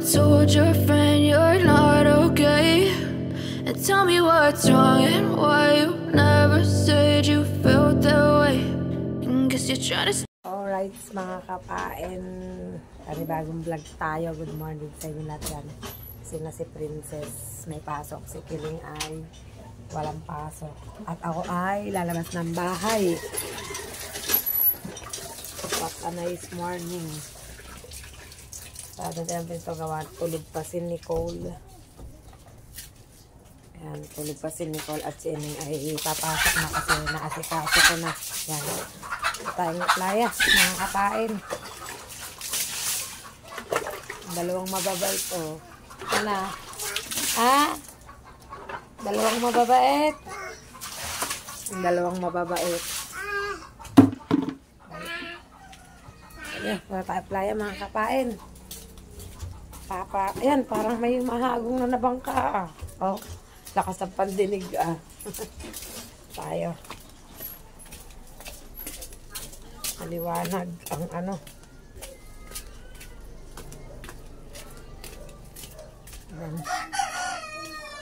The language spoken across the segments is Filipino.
told your friend you're not okay, and tell me what's wrong and why you never said you felt that way. And guess you're trying to. Alright mga kapain, bagong vlog tayo. Good morning sa inyo lahat yan. Sina si Princess may pasok, si Kiling ay walang pasok, at ako ay lalabas ng bahay. What a nice morning. Sada din ito gawa, tulog pa si Nicole. Ayan, tulog pa si Nicole at si Ining ay papasok na kasi naasikaso ko na. Yan, tayong playa mga kapain. Dalawang mababait oh. Ano? Ha? Dalawang mababait. Dalawang mababait. Ayan, para tayo playa mga kapain. Ayan, parang may mahagong na nabangka. Oh, lakas ng pandinig tayo. Maliwanag ang ano.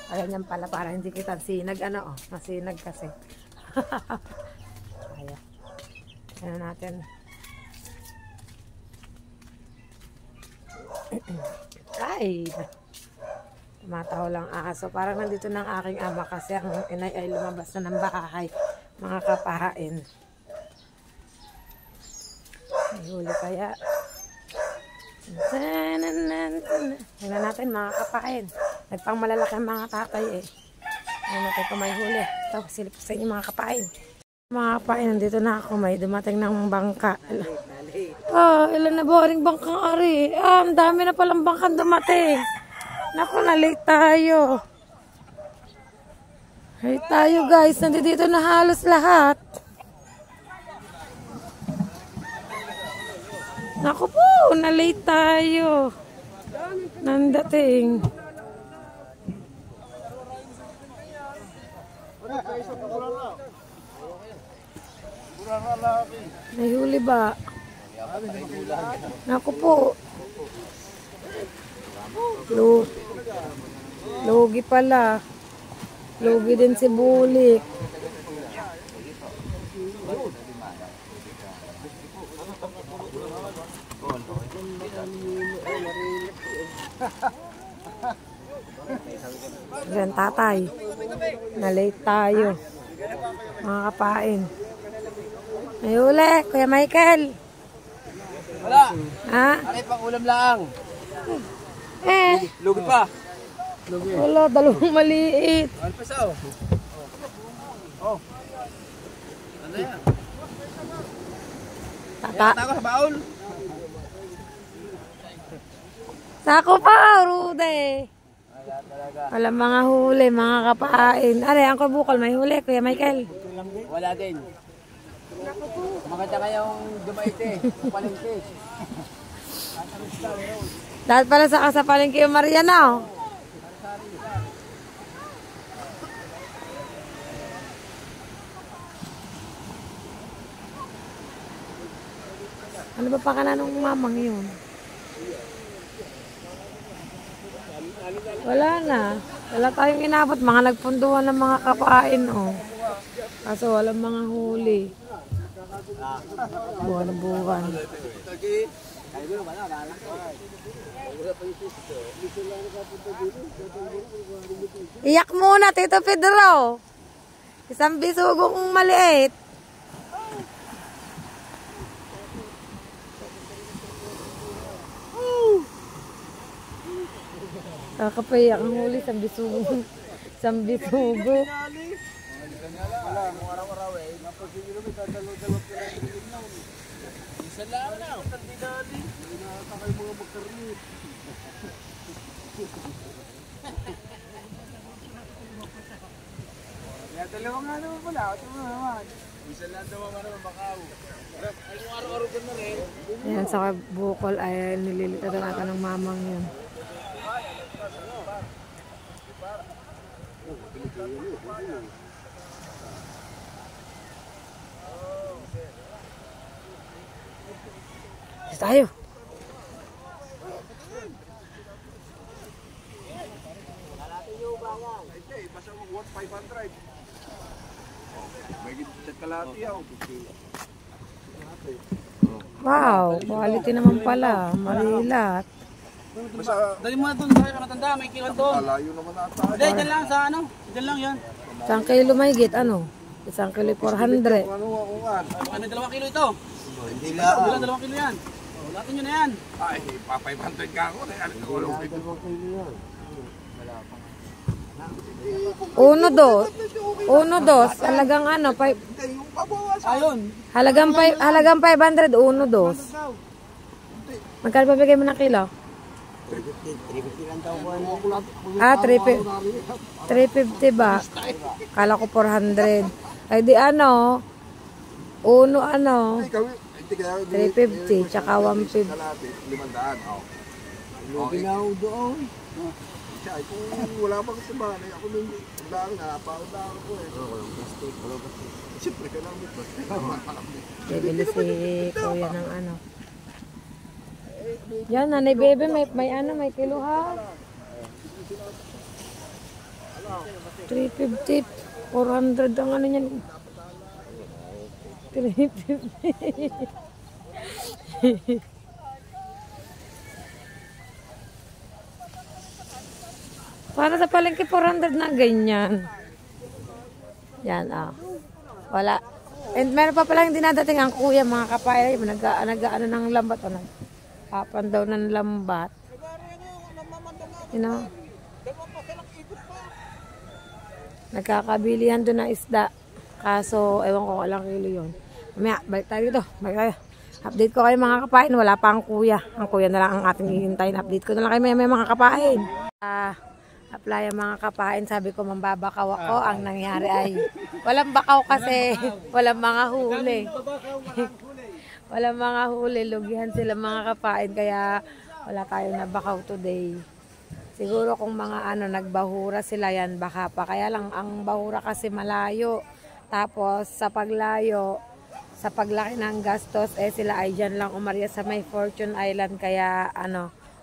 Ayan yan pala, para hindi kita sinag ano, masinag kasi. Ayan. Ayan natin. Ay, tumataho lang aso. Parang nandito ng aking ama kasi ang inay ay lumabas na ng bahay. Mga kapain. May huli kaya. Tingnan natin mga kapain. Nagpang malalaki ang mga tatay eh. Tingnan natin kung may huli. Ito, silip sa inyo mga kapain. Mga kapain, nandito na ako. May dumating ng bangka. Ilan na boring bangkang ari. Ang dami na palang bangkang dumating. Naku, na-late tayo. Late tayo guys. Nandito na halos lahat. Naku po, na-late tayo. Nandating. May huli ba? Naku po. Lugi pala. Lugi din si Bulik. Yan tatay. Na-late tayo. Mga kapain. May huli, Kuya Michael. Wala. Ha? Aray pang ulam lang. Lugi pa. Wala, dalawang maliit. Ano pa sao? Oh. Ano yan? Tata. Ako sa baul. Sako pa, Rude. Wala talaga. Wala mga huli, mga kapain. Aray, ang bukol, may huli, Kuya Michael. Wala din. Maganda kayong dumaite. Palengke. Dahil pala sa palengke yung Mariana, oh. Ano ba pa ka na nung mamang yun? Wala na. Wala tayong inabot. Mga nagpunduhan ng mga kapain, oh. Kaso walang mga huli. Buwan. Iyak muna, Tito Pedro. Isang bisugong maliit. Kakapayak ang huli, isang bisugo. Isang bisugo. Wala, mga araw-araw eh. Napag-siguro may dadalo-dalo pala. Isa lang na. Kandidali. Hindi nakakakay mga magkarnit. Kaya dalawa nga naman pala. Ito mo naman. Isa lang daw ang naman bakaw. Ay kung araw-araw ko na rin. Ayan, sa bukol ay nililito natin ng mamang yun. Tayo. what 500. May gitsit kalati yaw. Wow, quality naman pala. Marilat. Dali mo na doon sa matanda, may kiwan doon. Malayo naman ata. Hindi, dyan lang sa ano. Dyan lang yan. 1 kilo mahigit, ano? 1 kilo 400. Ano ako nga? Ano, 2 kilo ito? Hindi lang. Wala, 2 kilo yan. Lahat nyo na yan. Ay, pa 500 ka ako. Ano ko lang. 2 kilo yan. 1-2. Halagang ano, Yung pabawas. Ayun. halagang 500, 1-2. Magkano pa bigay mo ng kilo? 350 lang daw ko. 350 ba? Kala ko 400. Ay di ano, 350, tsaka 150. 500. Oh. Ginaw doon. Siya, kung wala bang sabanay, ako nung lang, napaudahan ko eh. Siyempre, kailangan mo ba? Bibili si Kuya ng ano. Yan, nanay bebe, may kilo ha. 350, 400 ang ano niyan. 350. Para sa palengke 400 na ganyan. Yan wala. And meron pa palang dinadating ang kuya mga kapay. Nag-ano ng lambat o nagpapan daw ng lambat. You know? Nagkakabilihan doon ng isda. Kaso ewan ko ilang kilo yun. Mamaya, balik tayo dito. Update ko kayo mga kapain. Wala pa ang kuya. Ang kuya na lang ang ating hihintayin. Update ko na lang kayo may mga kapain. Apply ang mga kapain. Sabi ko mambabakaw ako. Ang nangyari ay walang bakaw kasi walang mga huli. Walang mga huli. Lugihan sila mga kapain. Kaya wala tayong nabakaw today. Siguro kung mga nagbahura sila yan baka pa. Kaya lang ang bahura kasi malayo. Tapos sa paglayo, sa paglaki ng gastos, sila ay dyan lang umarya sa may Fortune Island. Kaya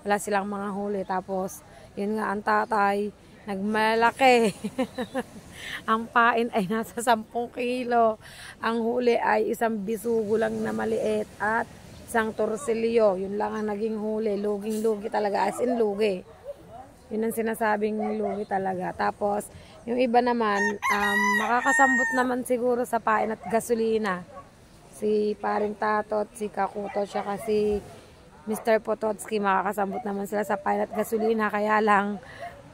wala silang mga huli. Tapos yun nga ang tatay, nagmalaki. Ang pain ay nasa 10 kilo. Ang huli ay isang bisugo lang na maliit at isang torsilyo. Yun lang ang naging huli. Luging-lugi talaga. As in lugi. Yun ang sinasabing lugi talaga. Tapos, yung iba naman, makakasambot naman siguro sa pain at gasolina. Si Paring Tatot, si Kakuto, siya kasi Mr. Pototski, makakasambot naman sila sa pain at gasolina. Kaya lang,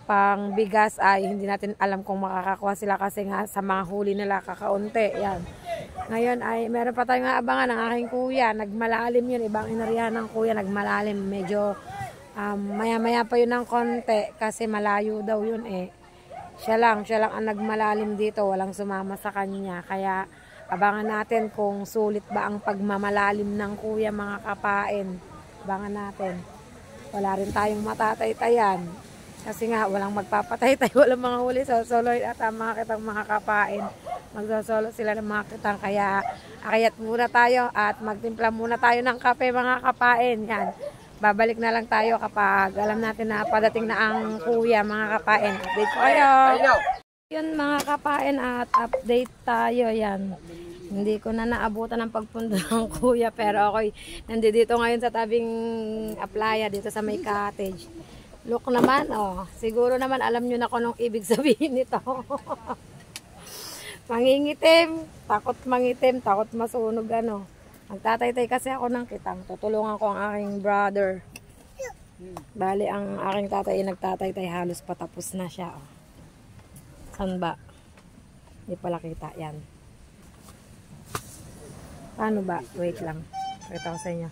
pang bigas ay hindi natin alam kung makakakuha sila kasi nga sa mga huli nila kakaunti. Yan. Ngayon ay meron pa tayong abangan ng aking kuya. Nagmalalim yun. Ibang inarihan ng kuya, nagmalalim. Medyo maya-maya pa yun ng konti kasi malayo daw yun eh. Siya lang ang nagmalalim dito. Walang sumama sa kanya. Kaya abangan natin kung sulit ba ang pagmamalalim ng kuya mga kapain. Abangan natin. Wala rin tayong matataytayan. Kasi nga, walang magpapataytay, walang mga huli. So, soloy at mga kitang mga kapain. Magsosolo sila ng mga kitang. Kaya, akayat muna tayo at magtimpla muna tayo ng kape mga kapain. Yan. Babalik na lang tayo kapag alam natin na padating na ang kuya mga kapain. Update ko kayo. Yun mga kapain at update tayo. Yan. Hindi ko na naabutan ng pagpunta ng kuya pero ako'y nandito ngayon sa tabing playa dito sa may cottage. Look naman, siguro naman alam nyo na kung anong ibig sabihin nito. Mangingitim, takot mangitim, takot masunog Magtataytay kasi ako ng kitang. Tutulungan ko ang aking brother. Bali, ang aking tatay nagtataytay halos patapos na siya. Saan ba? Hindi pala kita, yan. Paano ba? Wait lang. Pakita ko sa inyo.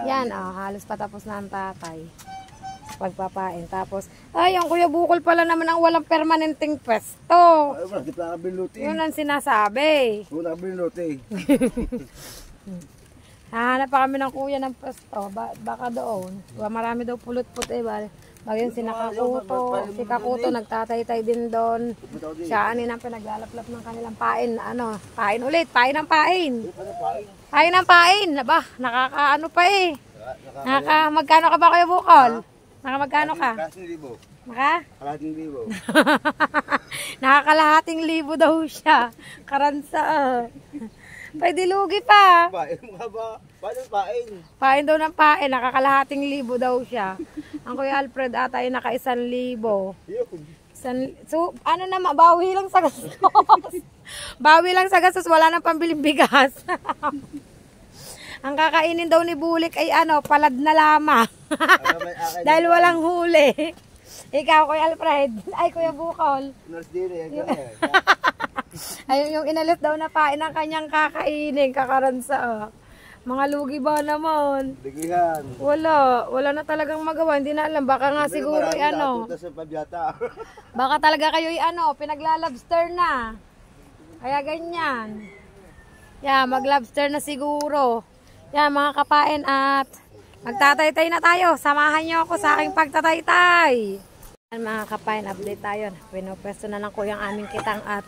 Yan, halos patapos na ang tatay. Pagpapain. Tapos, yung Kuya Bukol pala naman ang walang permanenteng pwesto. Ay, wala, di pa nakabiluti. Yun ang sinasabi. Wala nakabiluti. Hahanap pa kami ng kuya ng pwesto. Baka doon. Marami daw pulot-put Bagay si Kakuto. Si Kakuto nagtataytay din doon. Siya ang pinaglalaplap ng kanilang pain. Pain ulit. Pain ng pain. Pain ng pain. Aba, nakakaano pa eh. Magkano ka ba Kuya Bukol? Magkano ka? Kalahating libo. Nakakalahating libo daw siya. Karansa. Pwede lugi pa. Pain mo nga ba? Paano pain? Pain daw ng pain. Nakakalahating libo daw siya. Ang Kuya Alfred ata ay naka 1,000. So, ano naman, bawi lang sa gastos. Bawi lang sa gastos, wala nang pambiling bigas. Ang kakainin daw ni Bulik ay palad na lama. Dahil walang huli. Ikaw, Kuya Alfred. Ay, Kuya Bukol. Nurse Diri, Ayun yung inalit daw na pain ng kanyang kakainin, kakaransa. Mga lugi ba naman? Ligihan. Wala na talagang magawa. Hindi na alam. Baka nga siguro baka talaga kayo pinaglalobster na. Kaya ganyan. Mag-lobster na siguro. Mga kapain at magtataytay na tayo. Samahan niyo ako sa aking pagtataytay. Mga kapain, update tayo. Pinupwesto na lang ko yung aming kitang at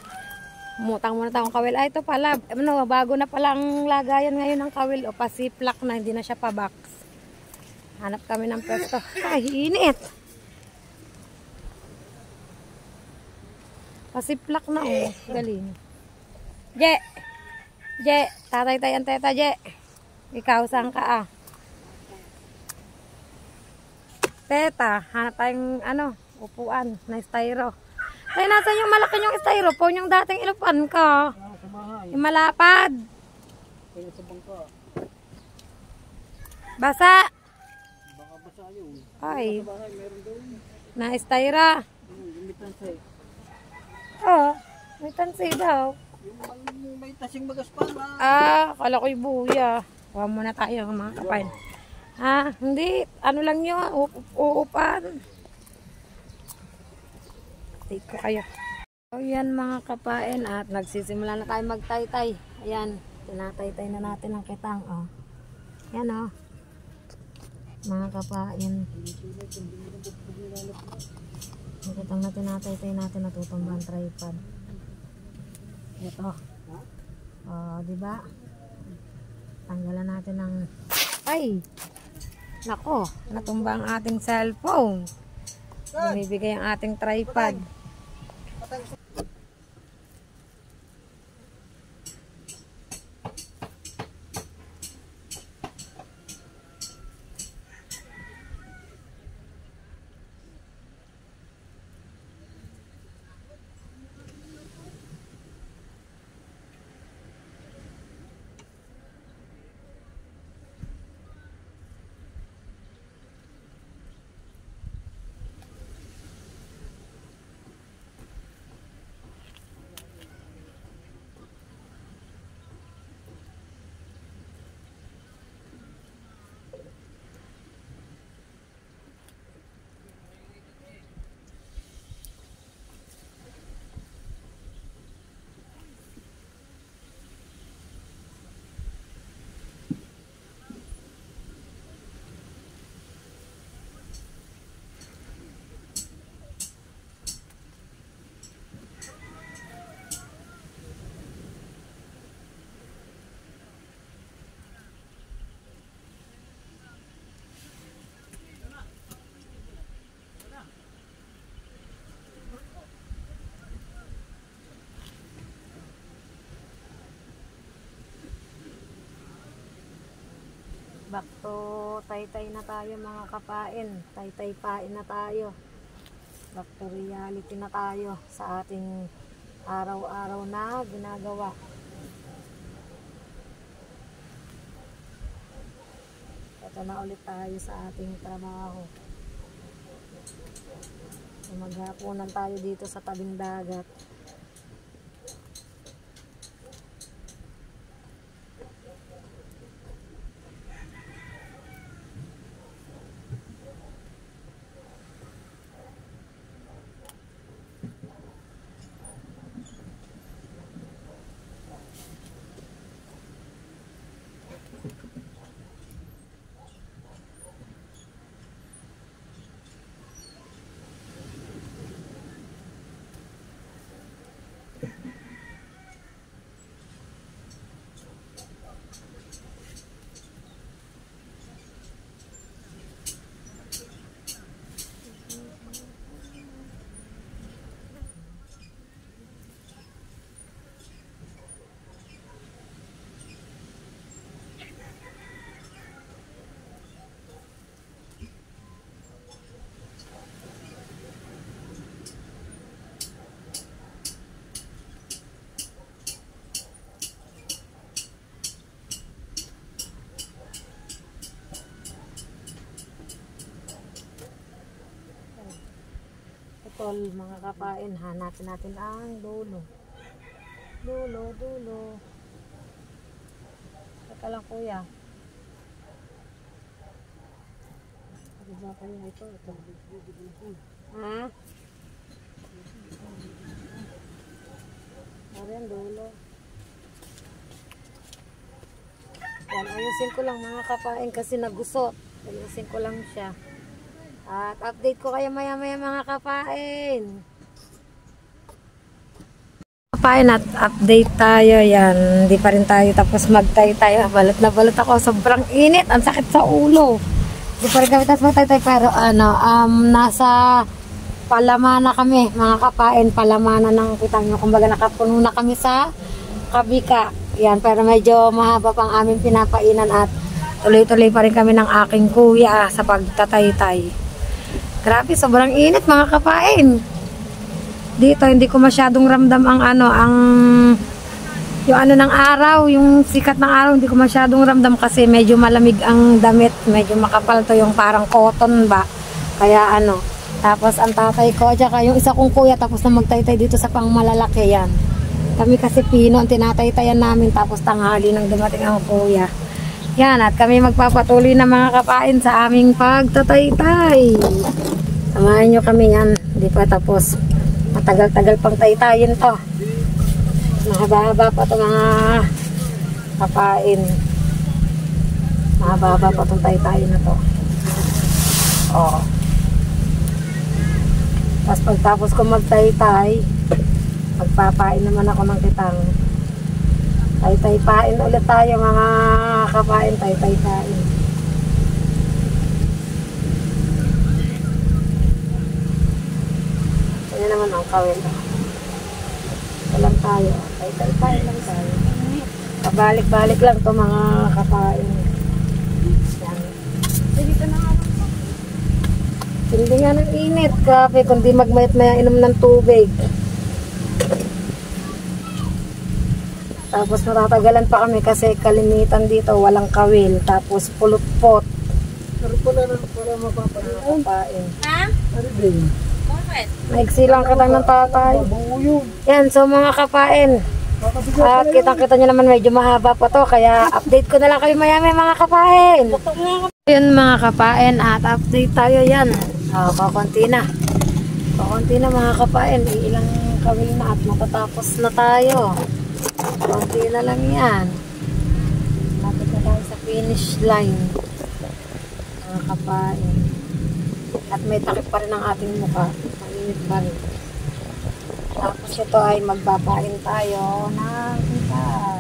mutang muna tayong kawil. Ay, ito pala. Bago na palang lagayan ngayon ng kawil. O, pasiplak na. Hindi na siya pa-box. Hanap kami ng pwesto. Ay, init. Pasiplak na, oh. Galing. Je, tatay ang teta, Je. Ikaw, saan ka, Teta, hanap tayong, upuan na styro. Ay, nasan yung malaki yung styrofoam, yung dating ilupan ko? Yung malapad. Basa. Baka basa yun. Ay. Sa bahay, meron daw yun. Na styra. May tansay. May tansay daw. Yung may tasing magaspan na. Kala ko yung buya. Huwag muna tayo mga kapain. Hindi. Ano lang yun. Uupan. Take ko kayo. So, yan mga kapain at nagsisimula na tayo magtaytay. Ayan, tinataytay na natin ang kitang. Yan mga kapain. Ang kitang na tinataytay natin natutumba ang tripod. Ito. Diba? Tanggalan natin ng nako, natumba ang ating cellphone. Bumibigay ang ating tripod. Back to taytay na tayo mga kapain. Taytay-pain na tayo. Back to reality na tayo sa ating araw-araw na ginagawa. Ito na ulit tayo sa ating trabaho. Maghapunan tayo dito sa tabing dagat. putol mga kapain. Hanapin natin ang dulo. Dulo. Teka lang kuya. Diba kayo ito? Ha? Ayan, dulo. Yan, ayusin ko lang mga kapain kasi nagusot. Ayusin ko lang siya. At update ko kayo maya-maya mga kapain. Kapain at update tayo. Yan, hindi pa rin tayo tapos magtay-tay. Balot na balot ako. Sobrang init. Ang sakit sa ulo. Hindi pa rin kami tapos magtay-tay. Pero nasa palamana kami mga kapain. Palamana ng kitang nyo. Kumbaga nakapuno na kami sa kabika. Yan, pero medyo mahaba pang aming pinapainan at tuloy-tuloy pa rin kami ng aking kuya sa pagtatay-tay. Grabe, sobrang init mga kapain. Dito hindi ko masyadong ramdam ang yung ng araw, yung sikat ng araw, hindi ko masyadong ramdam kasi medyo malamig ang damit, medyo makapal to yung parang cotton ba. Kaya tapos ang tatay ko, tsaka yung isa kong kuya tapos na magtaytay dito sa pangmalalaki yan. Kami kasi pino ang tinataytayan namin tapos tanghali nang dumating ang kuya. Yan, at kami magpapatuloy na mga kapain sa aming pagtataytay. Samahan nyo kami yan. Hindi pa tapos. Matagal-tagal pang taytayin to. Mahaba-haba pa to mga kapain. Mahaba-haba pa itong taytayin na to. Oo. Tapos pagtapos ko magtaytay, magpapain naman ako ng kitang. Tay-tay-pain ulit tayo mga kapain, tay-tay-pain. Yan naman ang kawin. Ito lang tayo. Tay-tay-pain lang tayo. Pabalik-balik lang to mga kapain. Yan. Dito na nga lang. Hindi nga ng init. Grabe, kundi magmayat-maya inom ng tubig. Tapos matatagalan pa kami kasi kalimitan dito walang kawil. Tapos pulot-pot. Pero pala Mapapain. Ha? Ano din? Bakit? Maigsi lang kita ng tatay. Mabuo yun. Yan, so mga kapain. At kitang-kita nyo naman medyo mahaba pa to. Kaya update ko na lang kayo maya-maya mga kapain. Yun mga kapain at update tayo yan. Kakunti na. Kakunti na mga kapain. Ilang kawil na at matatapos na tayo. Konti na lang yan. Lapit na tayo sa finish line. Mga kapain. At may takip pa rin ang ating mukha. Mainit pa rin. Tapos ito ay magpapain tayo ng kitang.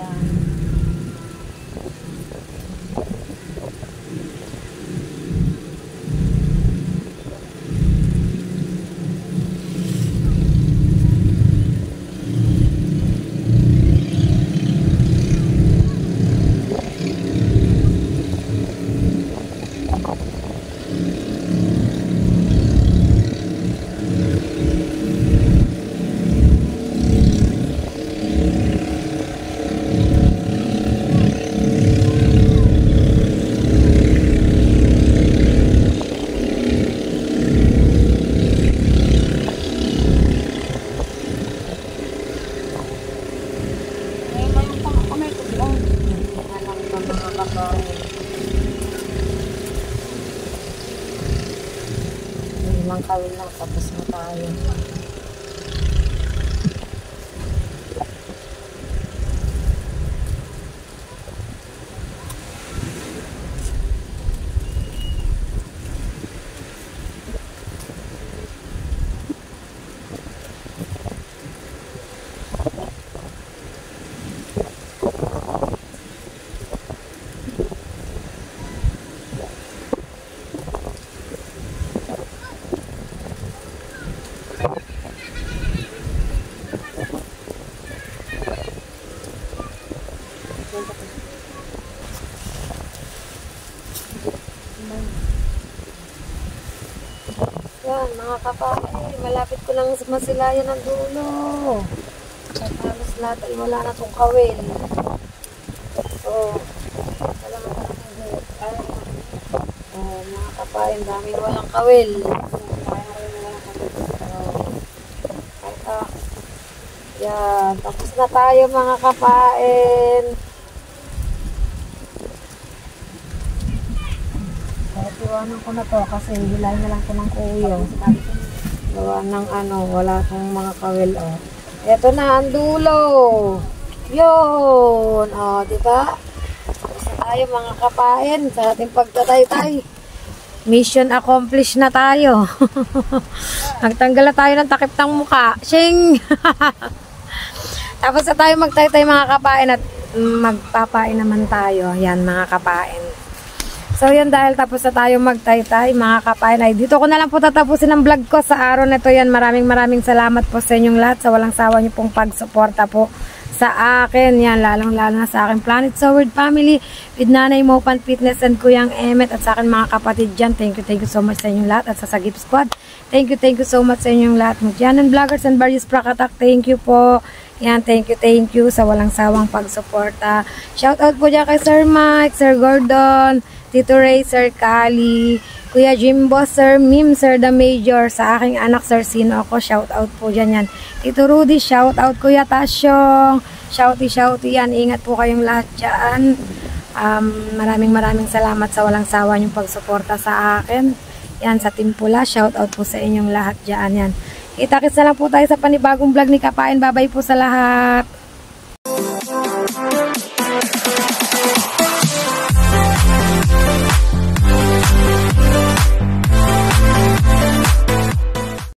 Ilang kawin lang tapos na tayo. Yan, mga kapatid, malapit ko lang masilayan ng dulo. At halos lahat ay wala na itong kawil. So, wala na itong kawil. Mga kapatid, daming walang kawil. Yan, tapos na tayo mga kapain. Iwanan ko na to kasi hilay na lang ko ng kuyo. Gawa ng wala akong mga kawil. Oh. Ito na ang dulo. Yun. O, diba? Tapos na tayo mga kapain sa ating pagtatay-tay. Mission accomplished na tayo. Nagtanggal na tayo ng takip ng muka. Shing! Tapos na tayo magtay-tay mga kapain at magpapain naman tayo. Yan mga kapain. So yan, dahil tapos na tayo magtay-tay mga kapain, ay dito ko na lang po tatapusin ang vlog ko sa araw na ito. Yan, maraming salamat po sa inyong lahat sa walang sawa niyo pong pagsuporta po sa akin. Yan, lalong-lalo na sa akin Planet Soward family with Nanay Mopan Fitness and Kuyang Emmet at sa akin mga kapatid dyan. Thank you so much sa inyong lahat. At sa Sagip Squad, thank you so much sa inyong lahat. Mutyanan Vloggers and Various Prakatak, thank you po. Yan, thank you sa walang sawang pagsuporta. Shoutout po dyan kay Sir Mike, Sir Gordon, Tito Ray, Sir Kali, Kuya Jimbo, Sir Mim, Sir The Major, sa aking anak, Sir Sino ako, shoutout po dyan yan. Tito Rudy, shoutout Kuya Tasyong, shouty yan, ingat po kayong lahat dyan. Maraming salamat sa walang sawa niyong pagsuporta sa akin. Yan, sa Team Pula, shoutout po sa inyong lahat dyan. Yan. Kita-kits na lang po tayo sa panibagong vlog ni Kapain. Bye-bye po sa lahat.